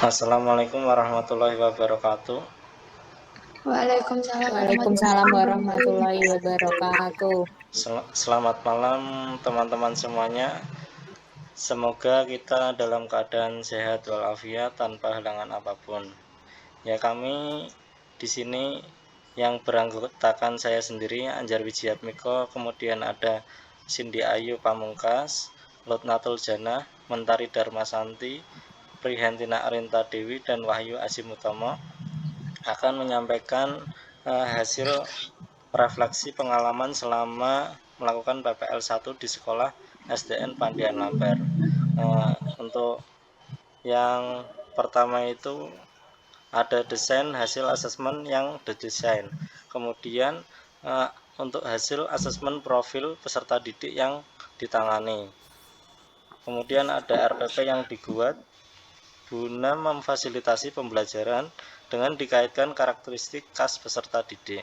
Assalamualaikum warahmatullahi wabarakatuh. Waalaikumsalam Waalaikumsalam warahmatullahi warahmatullahi wabarakatuh. Selamat malam teman-teman semuanya. Semoga kita dalam keadaan sehat walafiat tanpa halangan apapun. Ya, kami di sini yang beranggotakan saya sendiri, Anjar Wijiatmiko, kemudian ada Cindy Ayu Pamungkas, Lutnatul Jana, Mentari Darmasanti, Prihantina Arinta Dewi, dan Wahyu Azimutomo akan menyampaikan hasil refleksi pengalaman selama melakukan PPL 1 di sekolah SDN Pandian Lamper. Untuk yang pertama itu ada desain hasil asesmen yang didesain, kemudian untuk hasil asesmen profil peserta didik yang ditangani, kemudian ada RPP yang dibuat guna memfasilitasi pembelajaran dengan dikaitkan karakteristik khas peserta didik.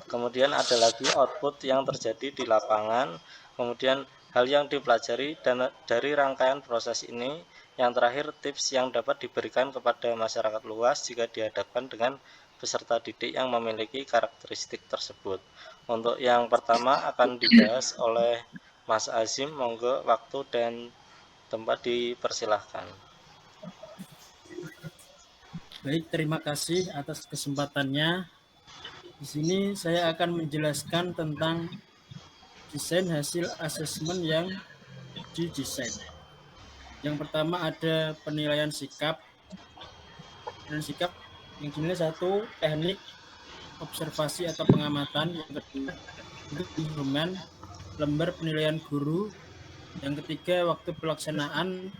Kemudian ada lagi output yang terjadi di lapangan, kemudian hal yang dipelajari dan dari rangkaian proses ini, yang terakhir tips yang dapat diberikan kepada masyarakat luas jika dihadapkan dengan peserta didik yang memiliki karakteristik tersebut. Untuk yang pertama akan dibahas oleh Mas Azim, monggo waktu dan tempat dipersilahkan. Baik, terima kasih atas kesempatannya. Di sini saya akan menjelaskan tentang desain hasil asesmen yang didesain. Yang pertama ada penilaian sikap. Dan sikap yang dinilai 1, teknik observasi atau pengamatan. Yang kedua, bentuk instrumen, lembar penilaian guru. Yang ketiga, waktu pelaksanaan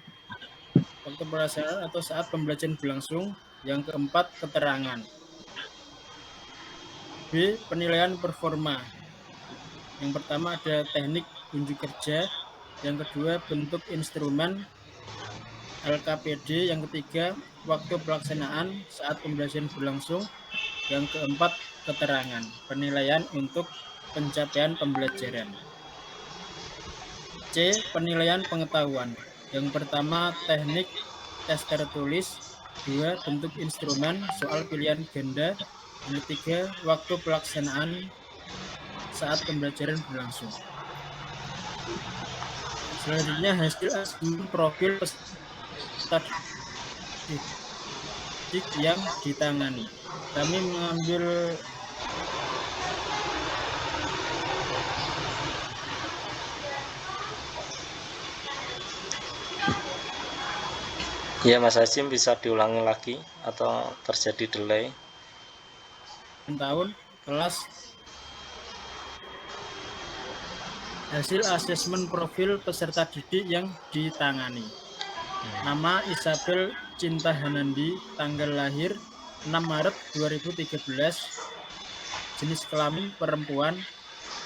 atau saat pembelajaran berlangsung. Yang keempat, keterangan. B. Penilaian performa. Yang pertama ada teknik unjuk kerja, yang kedua bentuk instrumen LKPD, yang ketiga waktu pelaksanaan saat pembelajaran berlangsung, yang keempat keterangan. Penilaian untuk pencapaian pembelajaran. C. Penilaian pengetahuan. Yang pertama teknik tes tertulis, 2. bentuk instrumen soal pilihan ganda, yang ketiga waktu pelaksanaan saat pembelajaran berlangsung. Selanjutnya hasil asesmen profil peserta didik yang ditangani. Kami mengambil Ya, Mas Azim, bisa diulangi lagi atau terjadi delay? tahun kelas. Hasil asesmen profil peserta didik yang ditangani. Nama Isabel Cinta Hanandi, tanggal lahir 6 Maret 2013, jenis kelamin perempuan,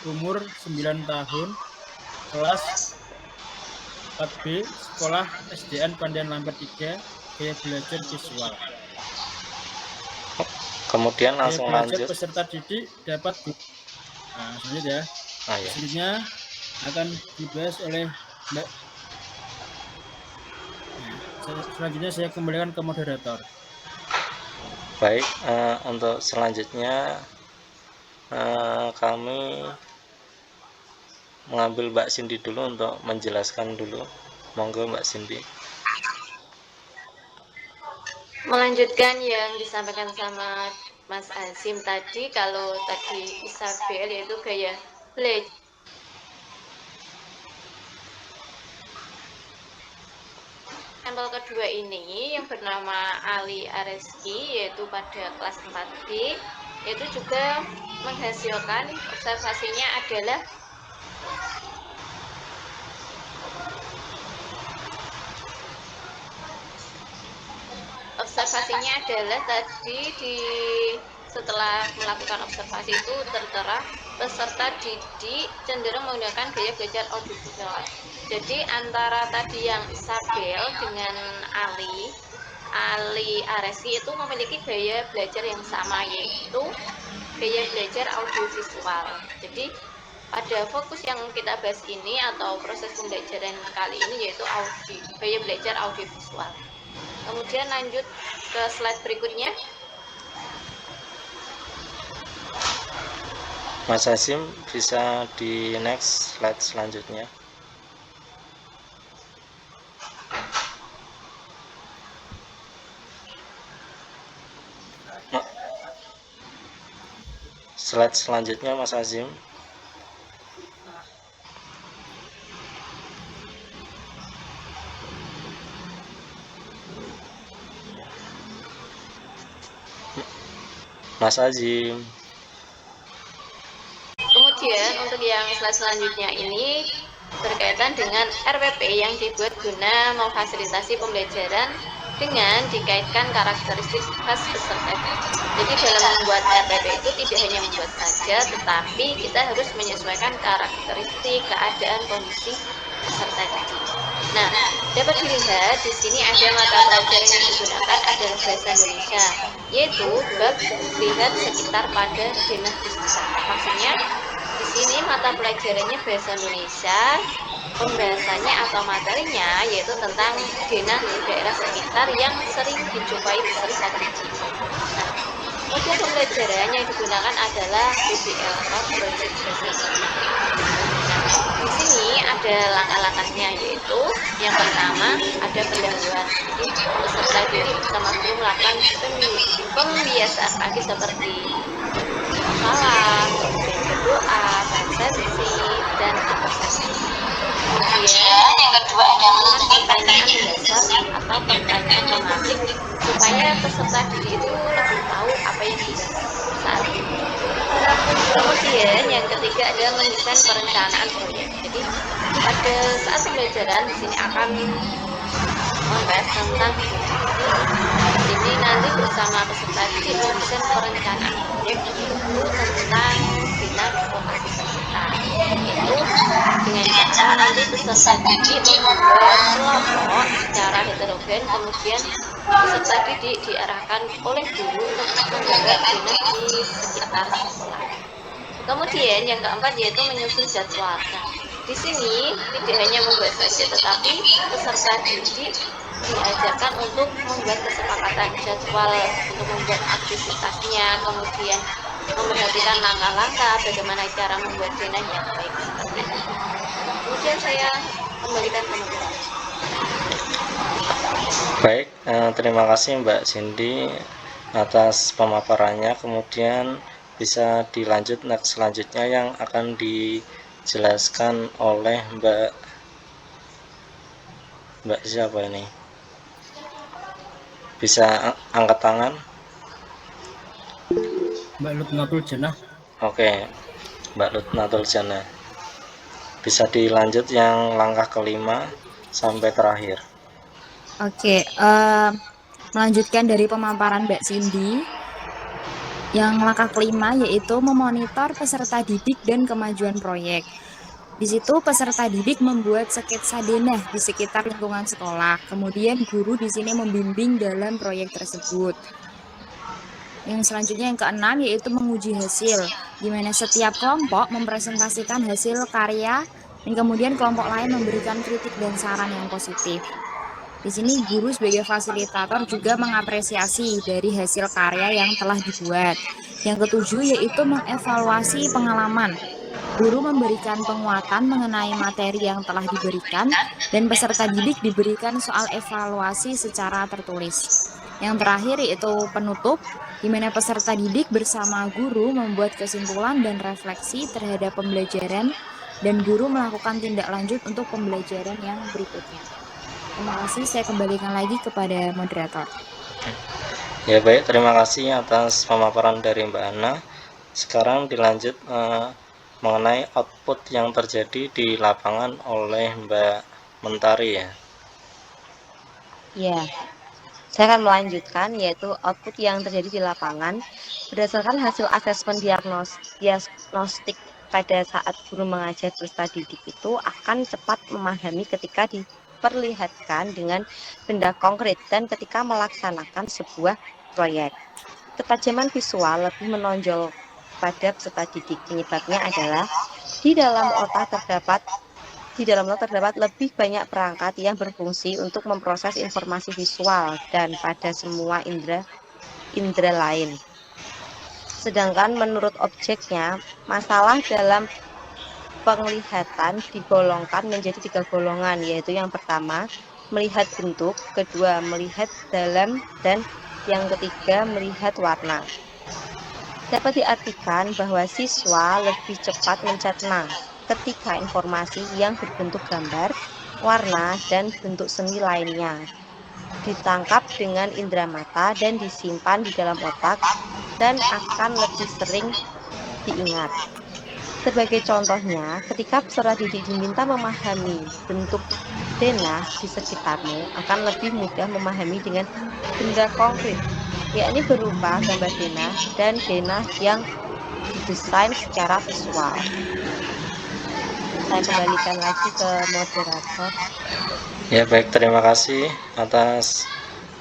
umur 9 tahun, kelas 4B, sekolah SDN Pandian Lamper 3, gaya belajar visual. Kemudian langsung gaya belajar lanjut. Peserta didik dapat selanjutnya. Selanjutnya akan dibahas oleh Mbak. Selanjutnya saya kembalikan ke moderator. Baik, untuk selanjutnya kami mengambil Mbak Cindy dulu untuk menjelaskan dulu. Monggo Mbak Cindy. Melanjutkan yang disampaikan sama Mas Azim tadi, kalau tadi Isabel yaitu gaya belajar. Sampel kedua ini yang bernama Ali Areski, yaitu pada kelas 4B, yaitu juga menghasilkan observasinya adalah tadi setelah melakukan observasi itu tertera peserta didik cenderung menggunakan gaya belajar audiovisual. Jadi antara tadi yang Isabel dengan Ali Areski itu memiliki gaya belajar yang sama, yaitu gaya belajar audiovisual. Jadi pada fokus yang kita bahas ini atau proses pembelajaran kali ini yaitu gaya belajar audiovisual. Kemudian lanjut ke slide berikutnya. Mas Hasim bisa di next slide selanjutnya. Slide selanjutnya Mas Hasim. Mas Azim. Kemudian untuk yang slide selanjutnya ini berkaitan dengan RPP yang dibuat guna memfasilitasi pembelajaran dengan dikaitkan karakteristik khas peserta. Jadi dalam membuat RPP itu tidak hanya membuat saja, tetapi kita harus menyesuaikan karakteristik, keadaan, kondisi peserta tadi. Nah, dapat dilihat di sini ada mata pelajaran yang digunakan adalah bahasa Indonesia, yaitu bab lihat sekitar pada denah pustaka. Maksudnya di sini mata pelajarannya bahasa Indonesia, pembahasannya atau materinya yaitu tentang denah di daerah sekitar yang sering dijumpai peserta didik. Nah, modul pembelajaran yang digunakan adalah PBL Project Based Learning. Di sini ada langkah-langkahnya, yaitu yang pertama ada pendahuluan. Jadi peserta didik bersama guru melakukan pembiasaan pagi seperti salam, kemudian berdoa, baca dan absensi. Kemudian yang kedua ada melakukan pertanyaan mendasar atau pertanyaan tematik supaya peserta didik itu lebih tahu apa yang dibahas saat ini. Kemudian yang ketiga adalah mendesain perencanaan proyek. Jadi pada saat pembelajaran di sini akan membahas tentang di sini nanti bersama peserta didik mendesain perencanaan proyek yaitu tentang bidang lokasi sekitar. Itu dengan cara nanti peserta didik membuat kelompok secara heterogen, kemudian peserta didik diarahkan oleh guru untuk menggarap dinas di sekitar sekolah. Kemudian yang keempat yaitu menyusun jadwal. Nah, di sini tidak hanya membuat saja, tetapi peserta didik diajarkan untuk membuat kesepakatan jadwal untuk membuat aktivitasnya, kemudian memperhatikan langkah-langkah bagaimana cara membuat denah yang baik seperti itu. Kemudian saya kembalikan ke moderator. Baik, terima kasih Mbak Cindy atas pemaparannya. Kemudian bisa dilanjut next selanjutnya yang akan dijelaskan oleh Mbak siapa ini? Bisa angkat tangan? Mbak Lutnatul Janah. Oke, Mbak Lutnatul Janah. Bisa dilanjut yang langkah kelima sampai terakhir. Oke, melanjutkan dari pemaparan Mbak Cindy, yang langkah kelima yaitu memonitor peserta didik dan kemajuan proyek. Di situ peserta didik membuat sketsa denah di sekitar lingkungan sekolah. Kemudian guru di sini membimbing dalam proyek tersebut. Yang selanjutnya yang keenam yaitu menguji hasil, di mana setiap kelompok mempresentasikan hasil karya dan kemudian kelompok lain memberikan kritik dan saran yang positif. Di sini guru sebagai fasilitator juga mengapresiasi dari hasil karya yang telah dibuat. Yang ketujuh yaitu mengevaluasi pengalaman. Guru memberikan penguatan mengenai materi yang telah diberikan dan peserta didik diberikan soal evaluasi secara tertulis. Yang terakhir yaitu penutup, di mana peserta didik bersama guru membuat kesimpulan dan refleksi terhadap pembelajaran dan guru melakukan tindak lanjut untuk pembelajaran yang berikutnya. Terima kasih, saya kembalikan lagi kepada moderator. Ya baik, terima kasih atas pemaparan dari Mbak Ana. Sekarang dilanjut mengenai output yang terjadi di lapangan oleh Mbak Mentari ya. Ya, saya akan melanjutkan yaitu output yang terjadi di lapangan berdasarkan hasil asesmen diagnostik pada saat guru mengajar peserta didik itu akan cepat memahami ketika diperlihatkan dengan benda konkret dan ketika melaksanakan sebuah proyek. Ketajaman visual lebih menonjol pada peserta didik. Penyebabnya adalah di dalam otak terdapat di dalamnya terdapat lebih banyak perangkat yang berfungsi untuk memproses informasi visual dan pada semua indera lain. Sedangkan menurut objeknya, masalah dalam penglihatan digolongkan menjadi 3 golongan, yaitu yang pertama, melihat bentuk, kedua, melihat dalam, dan yang ketiga, melihat warna. Dapat diartikan bahwa siswa lebih cepat mencerna ketika informasi yang berbentuk gambar, warna, dan bentuk seni lainnya ditangkap dengan indera mata dan disimpan di dalam otak dan akan lebih sering diingat. Sebagai contohnya, ketika peserta didik diminta memahami bentuk denah di sekitarmu, akan lebih mudah memahami dengan benda konkret, yakni berupa gambar denah dan denah yang didesain secara visual. Saya kembalikan lagi ke moderator. Ya baik, terima kasih atas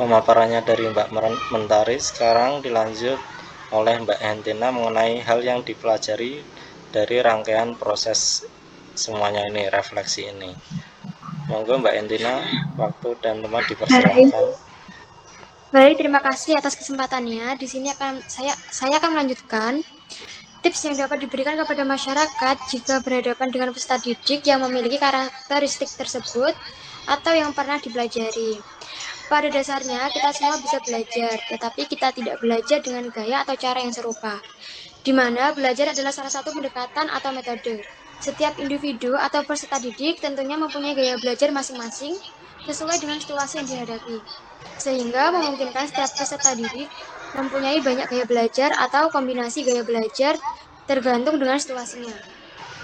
pemaparannya dari Mbak Mentari. Sekarang dilanjut oleh Mbak Hentina mengenai hal yang dipelajari dari rangkaian proses semuanya ini, refleksi ini. Monggo Mbak Hentina, waktu dan tempat dipersilakan. Baik, terima kasih atas kesempatannya. Di sini saya akan melanjutkan tips yang dapat diberikan kepada masyarakat jika berhadapan dengan peserta didik yang memiliki karakteristik tersebut atau yang pernah dipelajari. Pada dasarnya, kita semua bisa belajar, tetapi kita tidak belajar dengan gaya atau cara yang serupa, di mana belajar adalah salah satu pendekatan atau metode. Setiap individu atau peserta didik tentunya mempunyai gaya belajar masing-masing sesuai dengan situasi yang dihadapi, sehingga memungkinkan setiap peserta didik mempunyai banyak gaya belajar atau kombinasi gaya belajar tergantung dengan situasinya.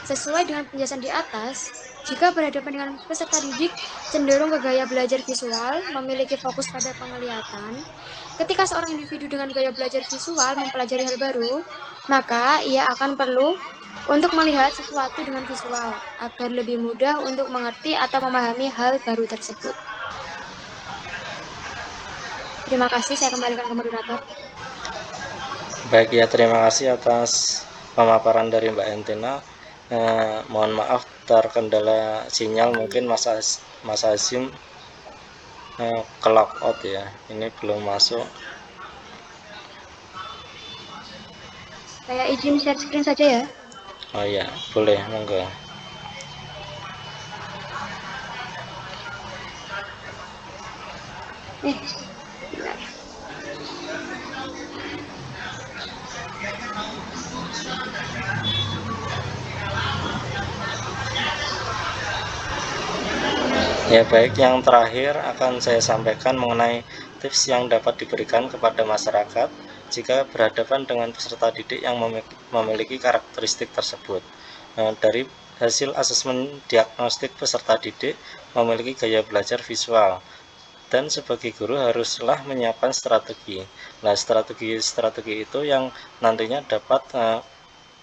Sesuai dengan penjelasan di atas, jika berhadapan dengan peserta didik cenderung ke gaya belajar visual, memiliki fokus pada penglihatan, ketika seorang individu dengan gaya belajar visual mempelajari hal baru, maka ia akan perlu untuk melihat sesuatu dengan visual, agar lebih mudah untuk mengerti atau memahami hal baru tersebut. Terima kasih, saya kembalikan ke moderator. Baik ya, terima kasih atas pemaparan dari Mbak Hentina. Mohon maaf terkendala sinyal, mungkin Mas Hasim ke logout ya, ini belum masuk. Saya izin share screen saja ya. Oh ya, boleh, monggo. Ya baik, yang terakhir akan saya sampaikan mengenai tips yang dapat diberikan kepada masyarakat jika berhadapan dengan peserta didik yang memiliki karakteristik tersebut. Dari hasil asesmen diagnostik peserta didik memiliki gaya belajar visual, dan sebagai guru haruslah menyiapkan strategi. Nah, strategi itu yang nantinya dapat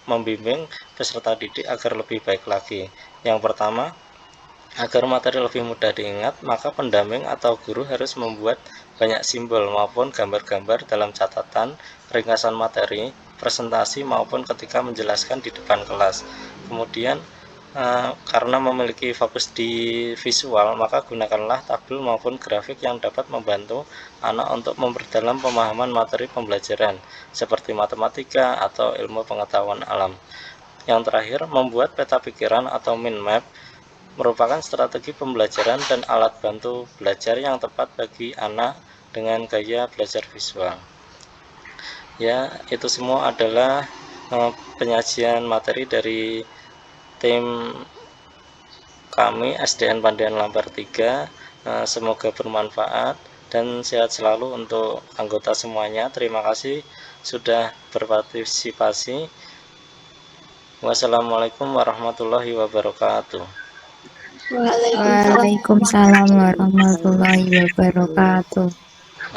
membimbing peserta didik agar lebih baik lagi. Yang pertama, agar materi lebih mudah diingat, maka pendamping atau guru harus membuat banyak simbol maupun gambar-gambar dalam catatan, ringkasan materi, presentasi maupun ketika menjelaskan di depan kelas. Kemudian karena memiliki fokus di visual, maka gunakanlah tabel maupun grafik yang dapat membantu anak untuk memperdalam pemahaman materi pembelajaran seperti matematika atau ilmu pengetahuan alam. Yang terakhir, membuat peta pikiran atau mind map merupakan strategi pembelajaran dan alat bantu belajar yang tepat bagi anak dengan gaya belajar visual. Ya, itu semua adalah penyajian materi dari tim kami SDN Pandian Lampar 3. Semoga bermanfaat dan sehat selalu untuk anggota semuanya. Terima kasih sudah berpartisipasi. Wassalamualaikum warahmatullahi wabarakatuh. Waalaikumsalam warahmatullahi wabarakatuh.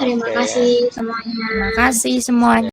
Terima kasih semuanya. Terima kasih semuanya.